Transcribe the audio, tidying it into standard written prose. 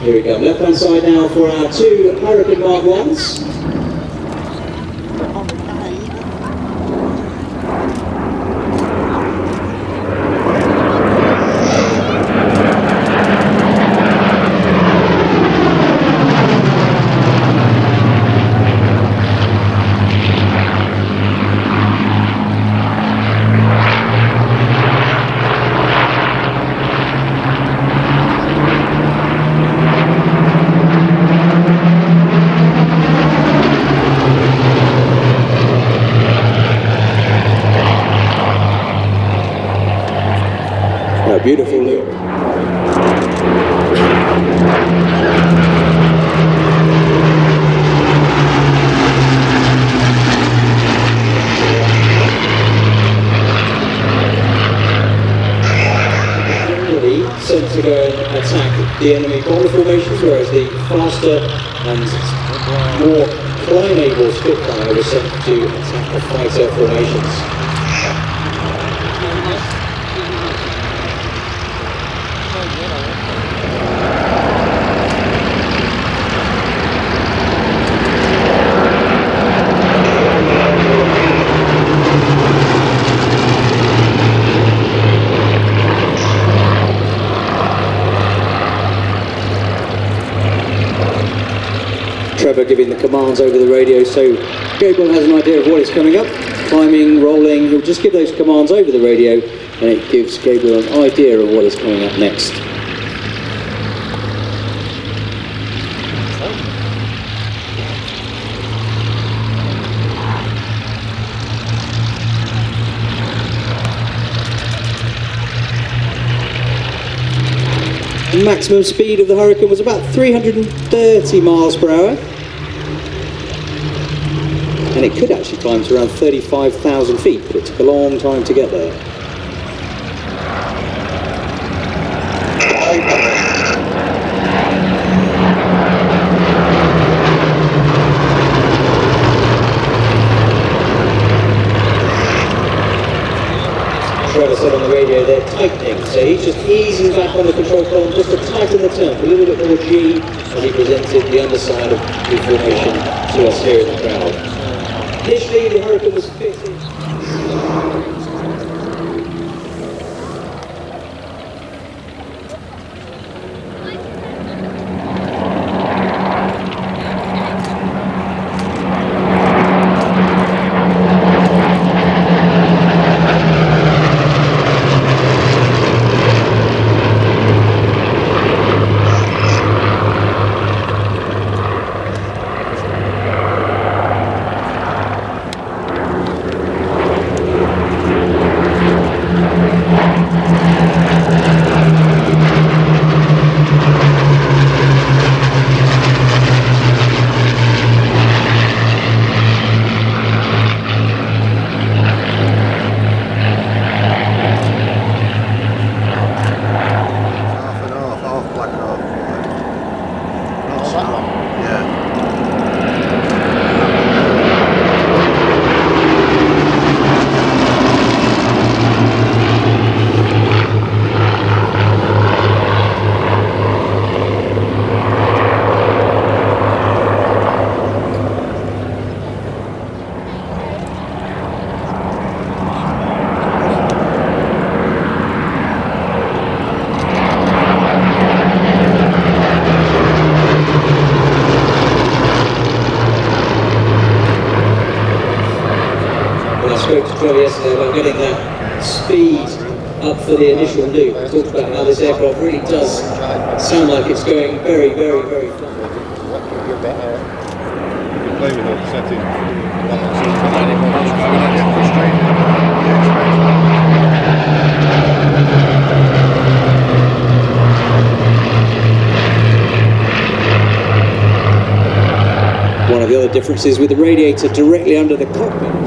Here we go. Left hand side now for our 2 Hurricane Mark 1s. Beautiful loop. Generally sent to go and attack the enemy bomber formations, whereas the faster and more flying-able Spitfire was sent to attack the fighter formations. Trevor giving the commands over the radio, so Gabriel has an idea of what is coming up. Climbing, rolling, he'll just give those commands over the radio and it gives Gabriel an idea of what is coming up next. The maximum speed of the Hurricane was about 330 miles per hour. And it could actually climb to around 35,000 feet, but it took a long time to get there. Trevor said on the radio they're tightening, so he's just easing back on the control column just to tighten the turn, a little bit more G as he presented the underside of the formation to us here in the crowd. Initially, the Hurricane was fitted. Yesterday about getting that speed up for the initial loop. I talked about how this aircraft really does sound like it's going very, very, very fast. You're better. You play with the setting. One of the other differences with the radiator directly under the cockpit.